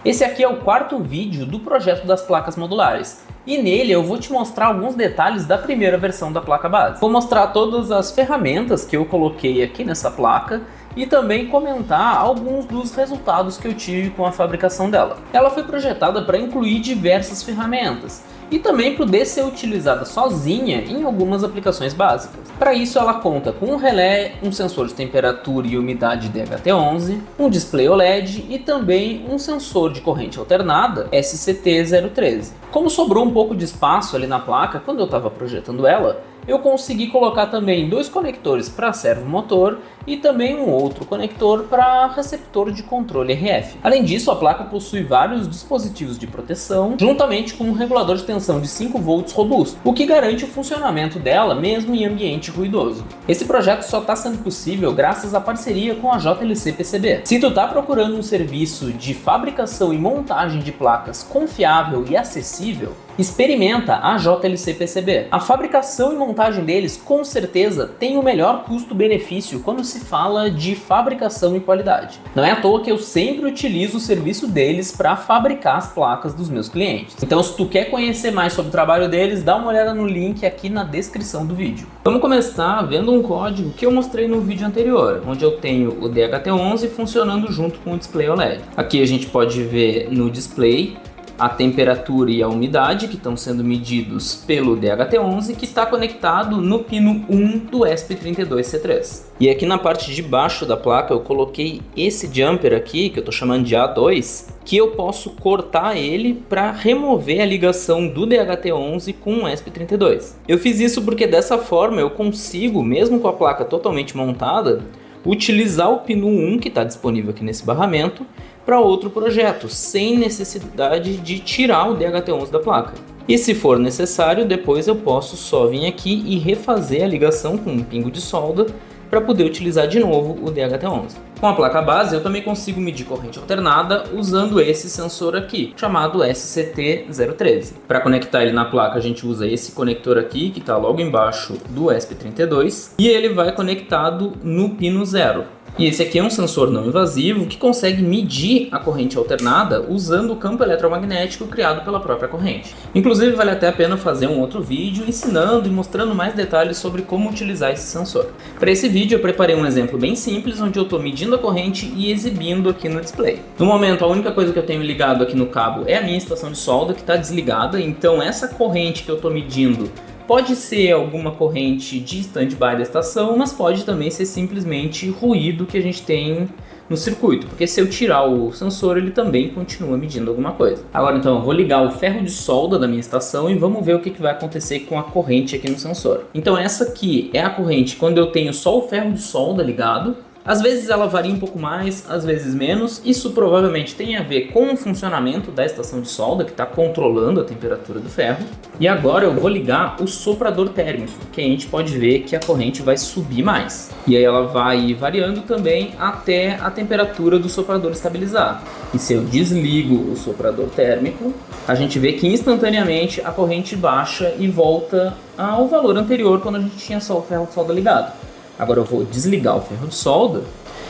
Esse aqui é o quarto vídeo do projeto das placas modulares e nele eu vou te mostrar alguns detalhes da primeira versão da placa base. Vou mostrar todas as ferramentas que eu coloquei aqui nessa placa e também comentar alguns dos resultados que eu tive com a fabricação dela. Ela foi projetada para incluir diversas ferramentas e também poder ser utilizada sozinha em algumas aplicações básicas. Para isso ela conta com um relé, um sensor de temperatura e umidade DHT11, um display OLED e também um sensor de corrente alternada SCT013. Como sobrou um pouco de espaço ali na placa quando eu estava projetando ela, eu consegui colocar também dois conectores para servomotor e também um outro conector para receptor de controle RF. Além disso, a placa possui vários dispositivos de proteção, juntamente com um regulador de tensão de 5 volts robusto, o que garante o funcionamento dela mesmo em ambiente ruidoso. Esse projeto só está sendo possível graças à parceria com a JLC PCB. Se tu está procurando um serviço de fabricação e montagem de placas confiável e acessível, experimenta a JLC PCB. A fabricação e montagem deles com certeza tem o melhor custo-benefício quando se fala de fabricação e qualidade. Não é à toa que eu sempre utilizo o serviço deles para fabricar as placas dos meus clientes. Então, se tu quer conhecer mais sobre o trabalho deles, dá uma olhada no link aqui na descrição do vídeo. Vamos começar vendo um código que eu mostrei no vídeo anterior, onde eu tenho o DHT11 funcionando junto com o display OLED. Aqui a gente pode ver no display a temperatura e a umidade que estão sendo medidos pelo DHT11, que está conectado no pino 1 do ESP32C3. E aqui na parte de baixo da placa eu coloquei esse jumper aqui, que eu estou chamando de A2, que eu posso cortar ele para remover a ligação do DHT11 com o ESP32. Eu fiz isso porque dessa forma eu consigo, mesmo com a placa totalmente montada, utilizar o pino 1 que está disponível aqui nesse barramento para outro projeto, sem necessidade de tirar o DHT11 da placa. E se for necessário, depois eu posso só vir aqui e refazer a ligação com um pingo de solda para poder utilizar de novo o DHT11. Com a placa base eu também consigo medir corrente alternada usando esse sensor aqui, chamado SCT013. Para conectar ele na placa a gente usa esse conector aqui, que está logo embaixo do ESP32, e ele vai conectado no pino 0. E esse aqui é um sensor não invasivo que consegue medir a corrente alternada usando o campo eletromagnético criado pela própria corrente. Inclusive vale até a pena fazer um outro vídeo ensinando e mostrando mais detalhes sobre como utilizar esse sensor. Para esse vídeo eu preparei um exemplo bem simples onde eu estou medindo a corrente e exibindo aqui no display. No momento a única coisa que eu tenho ligado aqui no cabo é a minha estação de solda, que está desligada, então essa corrente que eu estou medindo pode ser alguma corrente de stand-by da estação, mas pode também ser simplesmente ruído que a gente tem no circuito, porque se eu tirar o sensor ele também continua medindo alguma coisa. Agora então eu vou ligar o ferro de solda da minha estação e vamos ver o que vai acontecer com a corrente aqui no sensor. Então essa aqui é a corrente quando eu tenho só o ferro de solda ligado. Às vezes ela varia um pouco mais, às vezes menos. Isso provavelmente tem a ver com o funcionamento da estação de solda, que está controlando a temperatura do ferro. E agora eu vou ligar o soprador térmico, que a gente pode ver que a corrente vai subir mais. E aí ela vai ir variando também até a temperatura do soprador estabilizar. E se eu desligo o soprador térmico, a gente vê que instantaneamente a corrente baixa e volta ao valor anterior quando a gente tinha só o ferro de solda ligado. Agora eu vou desligar o ferro de solda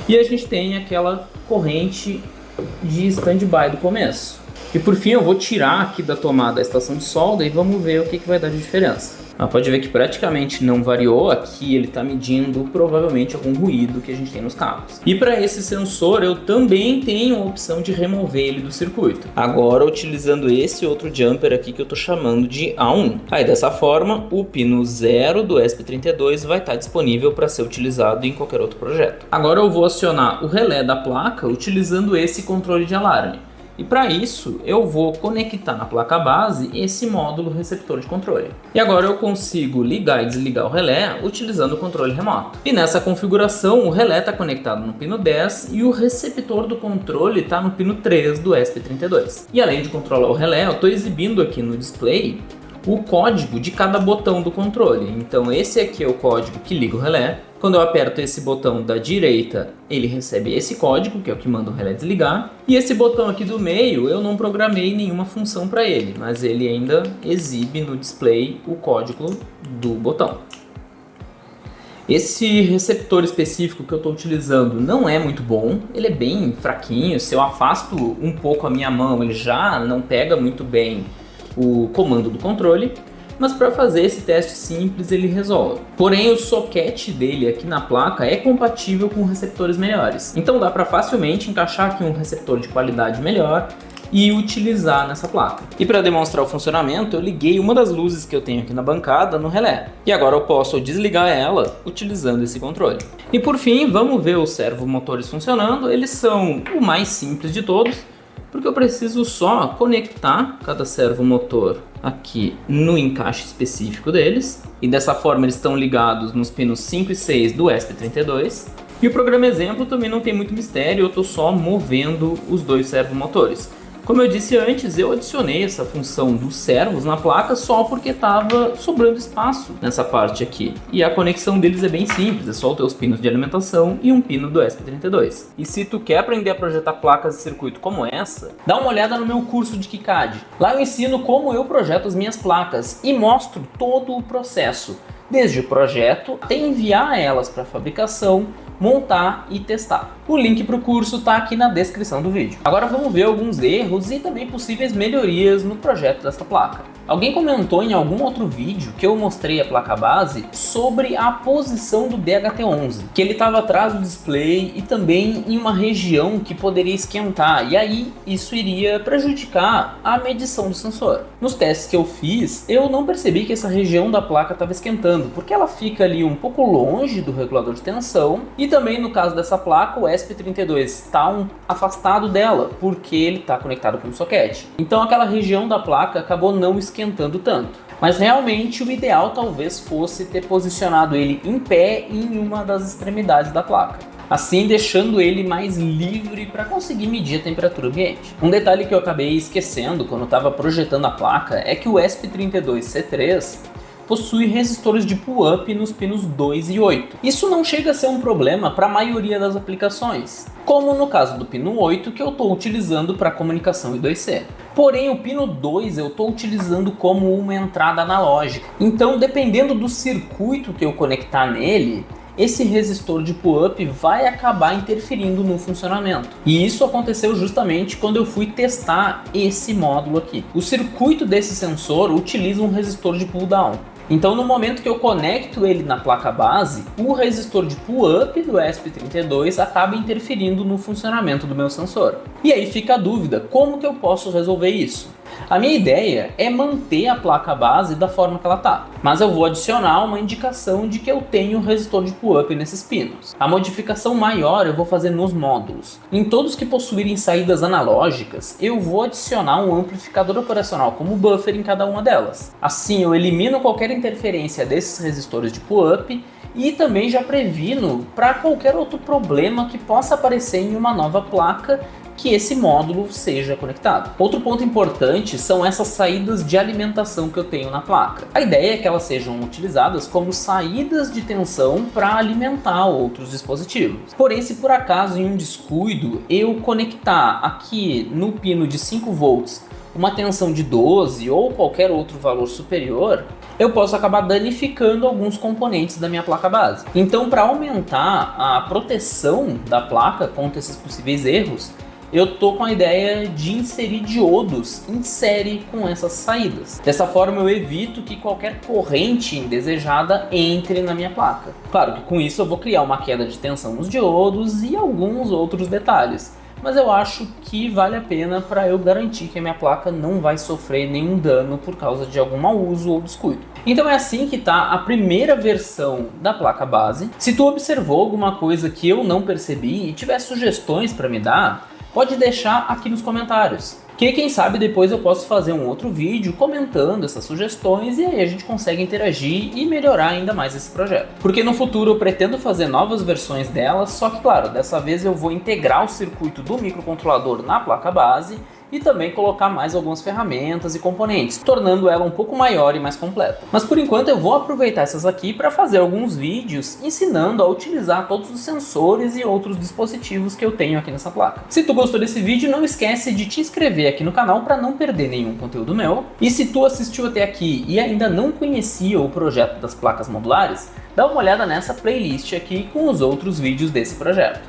e a gente tem aquela corrente de stand-by do começo. E por fim eu vou tirar aqui da tomada a estação de solda e vamos ver o que vai dar de diferença. Pode ver que praticamente não variou, aqui ele está medindo provavelmente algum ruído que a gente tem nos cabos. E para esse sensor eu também tenho a opção de remover ele do circuito. Agora utilizando esse outro jumper aqui que eu estou chamando de A1. Aí dessa forma o pino 0 do ESP32 vai estar disponível para ser utilizado em qualquer outro projeto. Agora eu vou acionar o relé da placa utilizando esse controle de alarme. E para isso eu vou conectar na placa base esse módulo receptor de controle. E agora eu consigo ligar e desligar o relé utilizando o controle remoto. E nessa configuração o relé está conectado no pino 10 e o receptor do controle está no pino 3 do ESP32. E além de controlar o relé, eu estou exibindo aqui no display o código de cada botão do controle. Então esse aqui é o código que liga o relé. Quando eu aperto esse botão da direita, ele recebe esse código, que é o que manda o relé desligar. E esse botão aqui do meio, eu não programei nenhuma função para ele, mas ele ainda exibe no display o código do botão. Esse receptor específico que eu estou utilizando não é muito bom, ele é bem fraquinho. Se eu afasto um pouco a minha mão, ele já não pega muito bem o comando do controle. Mas para fazer esse teste simples ele resolve. Porém o soquete dele aqui na placa é compatível com receptores melhores. Então dá para facilmente encaixar aqui um receptor de qualidade melhor e utilizar nessa placa. E para demonstrar o funcionamento, eu liguei uma das luzes que eu tenho aqui na bancada no relé. E agora eu posso desligar ela utilizando esse controle. E por fim, vamos ver os servomotores funcionando. Eles são o mais simples de todos, porque eu preciso só conectar cada servomotor aqui no encaixe específico deles. E dessa forma eles estão ligados nos pinos 5 e 6 do ESP32. E o programa exemplo também não tem muito mistério, eu estou só movendo os dois servomotores. Como eu disse antes, eu adicionei essa função dos servos na placa só porque estava sobrando espaço nessa parte aqui. E a conexão deles é bem simples, é só ter os pinos de alimentação e um pino do ESP32. E se tu quer aprender a projetar placas de circuito como essa, dá uma olhada no meu curso de KiCad. Lá eu ensino como eu projeto as minhas placas e mostro todo o processo, desde o projeto até enviar elas para fabricação, montar e testar. O link para o curso está aqui na descrição do vídeo. Agora vamos ver alguns erros e também possíveis melhorias no projeto dessa placa. Alguém comentou em algum outro vídeo que eu mostrei a placa base sobre a posição do DHT11, que ele estava atrás do display e também em uma região que poderia esquentar, e aí isso iria prejudicar a medição do sensor. Nos testes que eu fiz, eu não percebi que essa região da placa estava esquentando, porque ela fica ali um pouco longe do regulador de tensão, e também no caso dessa placa o ESP32 está afastado dela, porque ele está conectado com o soquete. Então aquela região da placa acabou não esquentando tanto. Mas realmente o ideal talvez fosse ter posicionado ele em pé em uma das extremidades da placa, assim deixando ele mais livre para conseguir medir a temperatura ambiente. Um detalhe que eu acabei esquecendo quando estava projetando a placa é que o ESP32C3 possui resistores de pull-up nos pinos 2 e 8. Isso não chega a ser um problema para a maioria das aplicações, como no caso do pino 8 que eu estou utilizando para comunicação I2C. Porém o pino 2 eu estou utilizando como uma entrada analógica, então dependendo do circuito que eu conectar nele, esse resistor de pull-up vai acabar interferindo no funcionamento. E isso aconteceu justamente quando eu fui testar esse módulo aqui. O circuito desse sensor utiliza um resistor de pull-down. Então no momento que eu conecto ele na placa base, o resistor de pull-up do ESP32 acaba interferindo no funcionamento do meu sensor. E aí fica a dúvida, como que eu posso resolver isso? A minha ideia é manter a placa base da forma que ela está, mas eu vou adicionar uma indicação de que eu tenho resistor de pull-up nesses pinos. A modificação maior eu vou fazer nos módulos. Em todos que possuírem saídas analógicas, eu vou adicionar um amplificador operacional como buffer em cada uma delas. Assim eu elimino qualquer interferência desses resistores de pull-up e também já previno para qualquer outro problema que possa aparecer em uma nova placa que esse módulo seja conectado. Outro ponto importante são essas saídas de alimentação que eu tenho na placa. A ideia é que elas sejam utilizadas como saídas de tensão para alimentar outros dispositivos. Porém, se por acaso em um descuido eu conectar aqui no pino de 5 volts uma tensão de 12 ou qualquer outro valor superior, eu posso acabar danificando alguns componentes da minha placa base. Então, para aumentar a proteção da placa contra esses possíveis erros, eu tô com a ideia de inserir diodos em série com essas saídas. Dessa forma eu evito que qualquer corrente indesejada entre na minha placa. Claro que com isso eu vou criar uma queda de tensão nos diodos e alguns outros detalhes, mas eu acho que vale a pena para eu garantir que a minha placa não vai sofrer nenhum dano por causa de algum mau uso ou descuido. Então é assim que está a primeira versão da placa base. Se tu observou alguma coisa que eu não percebi e tiver sugestões para me dar, pode deixar aqui nos comentários, que quem sabe depois eu posso fazer um outro vídeo comentando essas sugestões e aí a gente consegue interagir e melhorar ainda mais esse projeto. Porque no futuro eu pretendo fazer novas versões dela, só que claro, dessa vez eu vou integrar o circuito do microcontrolador na placa base e também colocar mais algumas ferramentas e componentes, tornando ela um pouco maior e mais completa. Mas por enquanto eu vou aproveitar essas aqui para fazer alguns vídeos ensinando a utilizar todos os sensores e outros dispositivos que eu tenho aqui nessa placa. Se tu gostou desse vídeo, não esquece de te inscrever aqui no canal para não perder nenhum conteúdo meu. E se tu assistiu até aqui e ainda não conhecia o projeto das placas modulares, dá uma olhada nessa playlist aqui com os outros vídeos desse projeto.